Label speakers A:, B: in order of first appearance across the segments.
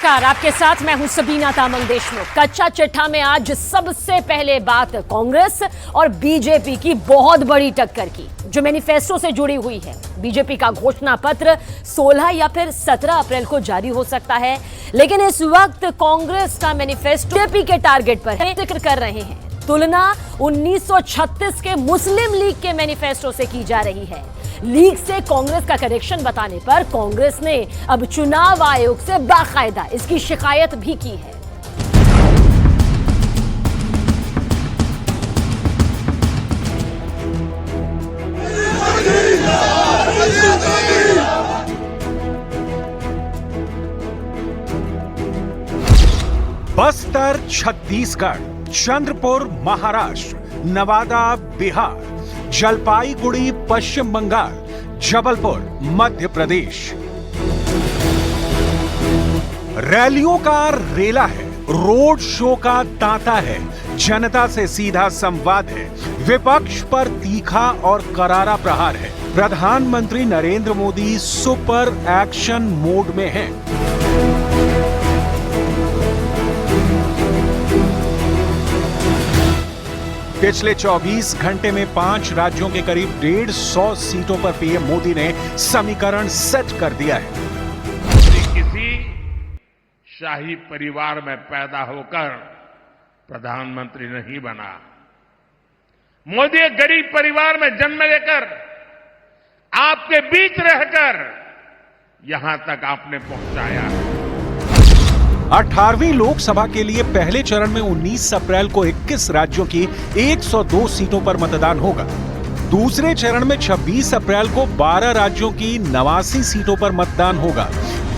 A: नमस्कार, आपके साथ मैं हूं सबीना तामंग देशमुख। कच्चा चिट्ठा में आज सबसे पहले बात कांग्रेस और बीजेपी की बहुत बड़ी टक्कर की, जो मैनिफेस्टो से जुड़ी हुई है। बीजेपी का घोषणा पत्र 16 या फिर 17 अप्रैल को जारी हो सकता है, लेकिन इस वक्त कांग्रेस का मैनिफेस्टो बीजेपी के टारगेट पर है। जिक्र कर रहे हैं, तुलना 1936 के मुस्लिम लीग के मैनिफेस्टो से की जा रही है। लीग से कांग्रेस का कनेक्शन बताने पर कांग्रेस ने अब चुनाव आयोग से बाकायदा इसकी शिकायत भी की है।
B: बस्तर छत्तीसगढ़, चंद्रपुर महाराष्ट्र, नवादा बिहार, जलपाईगुड़ी पश्चिम बंगाल, जबलपुर मध्य प्रदेश। रैलियों का रेला है, रोड शो का तांता है, जनता से सीधा संवाद है, विपक्ष पर तीखा और करारा प्रहार है। प्रधानमंत्री Narendra Modi super action mode में हैं। पिछले 24 घंटे में 5 राज्यों के करीब 150 सीटों पर पीएम मोदी ने समीकरण सेट कर दिया है।
C: किसी शाही परिवार में पैदा होकर प्रधानमंत्री नहीं बना। मोदी एक गरीब परिवार में जन्म लेकर आपके बीच रहकर यहां तक आपने पहुंचाया है।
B: 18वीं लोकसभा के लिए पहले चरण में 19 अप्रैल को 21 राज्यों की 102 सीटों पर मतदान होगा। दूसरे चरण में 26 अप्रैल को 12 राज्यों की 89 सीटों पर मतदान होगा।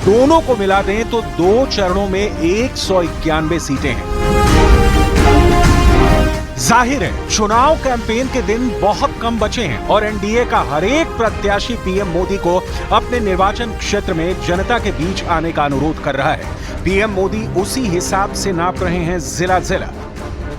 B: दोनों को मिला दें तो 2 चरणों में 191 सीटें हैं। जाहिर है, चुनाव कैंपेन के दिन बहुत कम बचे हैं और एनडीए का हर एक प्रत्याशी पीएम मोदी को अपने निर्वाचन क्षेत्र में जनता के बीच आने का अनुरोध कर रहा है। पीएम मोदी उसी हिसाब से नाप रहे हैं जिला जिला।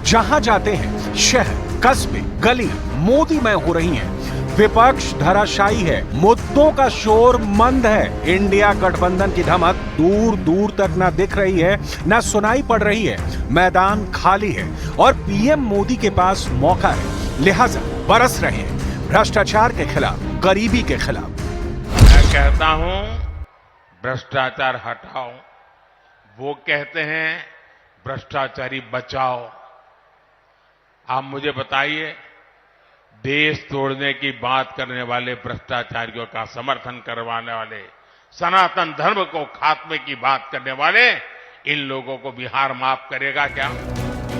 B: जहां जाते हैं, शहर, कस्बे, गलियां मोदीमय हो रही हैं। विपक्ष धराशायी है, मुद्दों का शोर मंद है। इंडिया गठबंधन की धमक दूर दूर तक ना दिख रही है, ना सुनाई पड़ रही है। मैदान खाली है और पीएम मोदी के पास मौका है, लिहाजा बरस रहे हैं भ्रष्टाचार के खिलाफ, गरीबी के खिलाफ।
C: मैं कहता हूं, भ्रष्टाचार हटाओ। वो कहते हैं भ्रष्टाचारी बचाओ। आप मुझे बताइए, देश तोड़ने की बात करने वाले भ्रष्टाचारियों का समर्थन करवाने वाले, सनातन धर्म को खात्मे की बात करने वाले, इन लोगों को बिहार माफ करेगा क्या?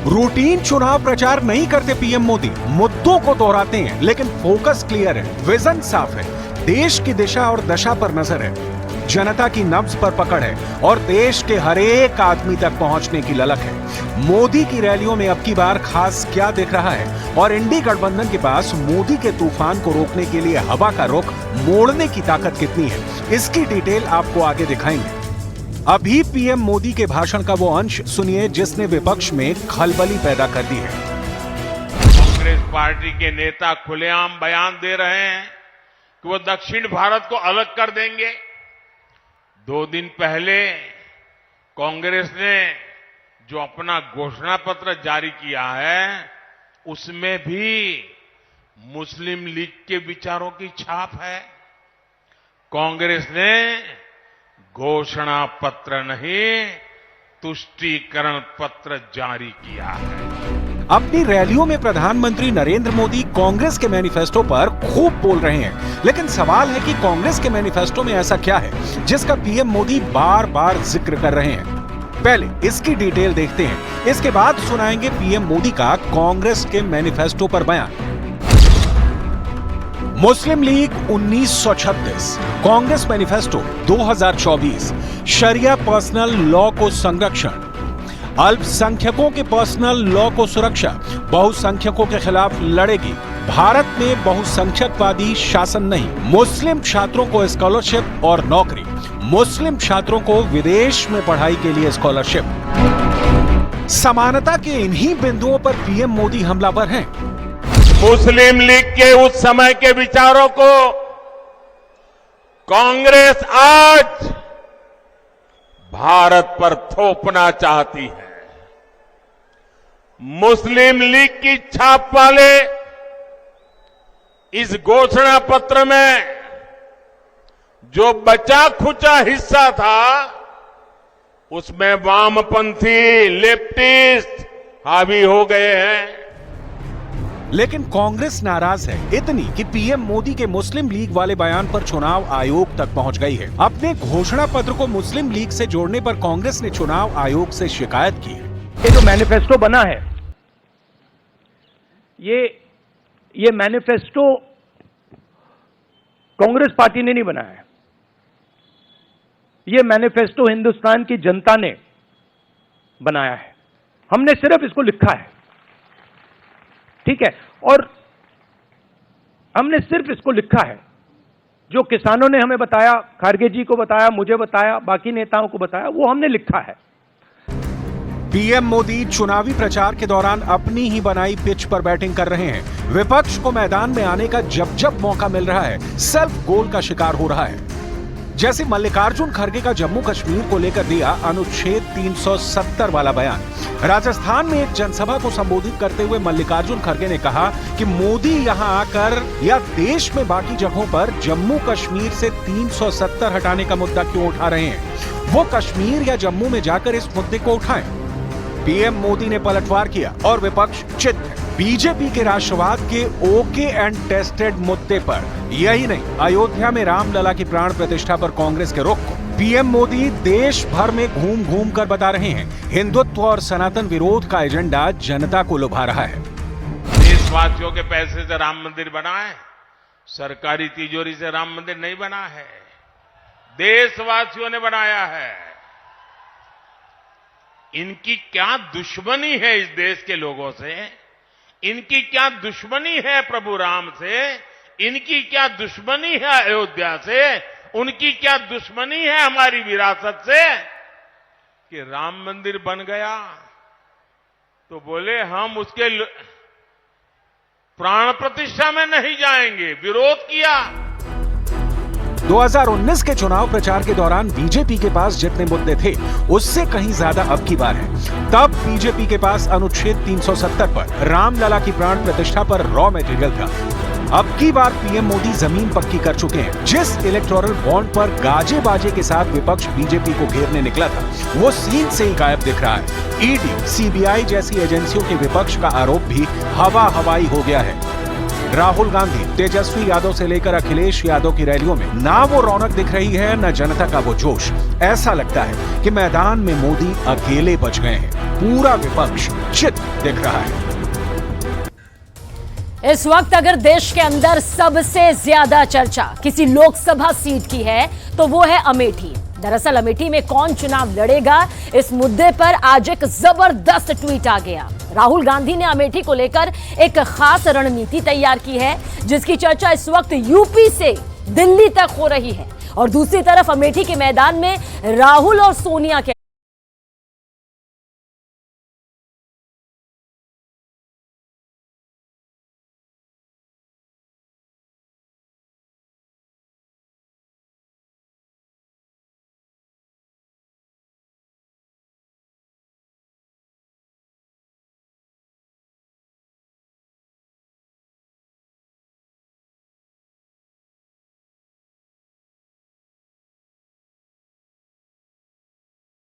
B: रूटीन चुनाव प्रचार नहीं करते पीएम मोदी, मुद्दों को दोहराते हैं, लेकिन फोकस क्लियर है, विजन साफ है, देश की दिशा और दशा पर नजर है, जनता की नब्ज पर पकड़ है और देश के हर एक आदमी तक पहुंचने की ललक है। मोदी की रैलियों में अब की बार खास क्या दिख रहा है और इंडी गठबंधन के पास मोदी के तूफान को रोकने के लिए हवा का रुख मोड़ने की ताकत कितनी है, इसकी डिटेल आपको आगे दिखाएंगे। अभी पीएम मोदी के भाषण का वो अंश सुनिए जिसने विपक्ष में खलबली पैदा कर दी है।
C: कांग्रेस पार्टी के नेता खुलेआम बयान दे रहे हैं कि वो दक्षिण भारत को अलग कर देंगे। 2 दिन पहले कांग्रेस ने जो अपना घोषणा पत्र जारी किया है, उसमें भी मुस्लिम लीग के विचारों की छाप है। कांग्रेस ने घोषणा पत्र नहीं, तुष्टीकरण पत्र जारी किया है।
B: अपनी रैलियों में प्रधानमंत्री नरेंद्र मोदी कांग्रेस के मैनिफेस्टो पर खूब बोल रहे हैं, लेकिन सवाल है कि कांग्रेस के मैनिफेस्टो में ऐसा क्या है जिसका पीएम मोदी बार बार जिक्र कर रहे हैं। पहले इसकी डिटेल देखते हैं, इसके बाद सुनाएंगे पीएम मोदी का कांग्रेस के मैनिफेस्टो पर बयान। मुस्लिम लीग 1936, कांग्रेस मैनिफेस्टो 2024, शरिया पर्सनल लॉ को संरक्षण, अल्पसंख्यकों के पर्सनल लॉ को सुरक्षा, बहुसंख्यकों के खिलाफ लड़ेगी, भारत में बहुसंख्यकवादी शासन नहीं, मुस्लिम छात्रों को स्कॉलरशिप और नौकरी, मुस्लिम छात्रों को विदेश में पढ़ाई के लिए स्कॉलरशिप। समानता के इन्हीं बिंदुओं पर पीएम मोदी हमलावर हैं।
C: मुस्लिम लीग के उस समय के विचारों को कांग्रेस आज भारत पर थोपना चाहती है। मुस्लिम लीग की छाप वाले इस घोषणा पत्र में जो बचा खुचा हिस्सा था उसमें वामपंथी लेफ्टिस्ट हावी हो गए हैं।
B: लेकिन कांग्रेस नाराज है, इतनी कि पीएम मोदी के मुस्लिम लीग वाले बयान पर चुनाव आयोग तक पहुंच गई है। अपने घोषणा पत्र को मुस्लिम लीग से जोड़ने पर कांग्रेस ने चुनाव आयोग से शिकायत की है।
D: ये जो मैनिफेस्टो बना है, ये मैनिफेस्टो कांग्रेस पार्टी ने नहीं बनाया है। ये मैनिफेस्टो हिंदुस्तान की जनता ने बनाया है। हमने सिर्फ इसको लिखा है, ठीक है, और हमने सिर्फ इसको लिखा है। जो किसानों ने हमें बताया, खारगे जी को बताया, मुझे बताया, बाकी नेताओं को बताया, वो हमने लिखा है।
B: पीएम मोदी चुनावी प्रचार के दौरान अपनी ही बनाई पिच पर बैटिंग कर रहे हैं। विपक्ष को मैदान में आने का जब जब मौका मिल रहा है, सेल्फ गोल का शिकार हो रहा है। जैसे मल्लिकार्जुन खड़गे का जम्मू कश्मीर को लेकर दिया अनुच्छेद 370 वाला बयान। राजस्थान में एक जनसभा को संबोधित करते हुए मल्लिकार्जुन खड़गे ने कहा कि मोदी यहां आकर या देश में बाकी जगहों पर जम्मू कश्मीर से 370 हटाने का मुद्दा क्यों उठा रहे हैं, वो कश्मीर या जम्मू में जाकर इस मुद्दे को उठाएं। पीएम मोदी ने पलटवार किया और विपक्ष चित है। बीजेपी के राष्ट्रवाद के ओके एंड टेस्टेड मुद्दे पर, यही नहीं, अयोध्या में रामलला की प्राण प्रतिष्ठा पर कांग्रेस के रुख को पीएम मोदी देश भर में घूम घूम कर बता रहे हैं। हिंदुत्व और सनातन विरोध का एजेंडा जनता को लुभा रहा है।
C: देशवासियों के पैसे से राम मंदिर बना है, सरकारी तिजोरी से राम मंदिर नहीं बना है, देशवासियों ने बनाया है। इनकी क्या दुश्मनी है इस देश के लोगों से, इनकी क्या दुश्मनी है प्रभु राम से, इनकी क्या दुश्मनी है अयोध्या से, उनकी क्या दुश्मनी है हमारी विरासत से कि राम मंदिर बन गया तो बोले हम उसके प्राण प्रतिष्ठा में नहीं जाएंगे, विरोध किया।
B: 2019 के चुनाव प्रचार के दौरान बीजेपी के पास जितने मुद्दे थे उससे कहीं ज्यादा अब की बार है। तब बीजेपी के पास अनुच्छेद 370 पर रामलला की प्राण प्रतिष्ठा पर रॉ मटेरियल था। अब की बार पीएम मोदी जमीन पक्की कर चुके हैं। जिस इलेक्टोरल बॉन्ड पर गाजे बाजे के साथ विपक्ष बीजेपी को घेरने निकला था, वो सीन से ही गायब दिख रहा है। ईडी, सीबीआई जैसी एजेंसियों के विपक्ष का आरोप भी हवा हवाई हो गया है। राहुल गांधी, तेजस्वी यादव से लेकर अखिलेश यादव की रैलियों में ना वो रौनक दिख रही है, न जनता का वो जोश। ऐसा लगता है कि मैदान में मोदी अकेले बच गए हैं। पूरा विपक्ष चित दिख रहा है।
A: इस वक्त अगर देश के अंदर सबसे ज्यादा चर्चा किसी लोकसभा सीट की है तो वो है अमेठी। दरअसल अमेठी में कौन चुनाव लड़ेगा, इस मुद्दे पर आज एक जबरदस्त ट्वीट आ गया। राहुल गांधी ने अमेठी को लेकर एक खास रणनीति तैयार की है, जिसकी चर्चा इस वक्त यूपी से दिल्ली तक हो रही है। और दूसरी तरफ अमेठी के मैदान में राहुल और सोनिया के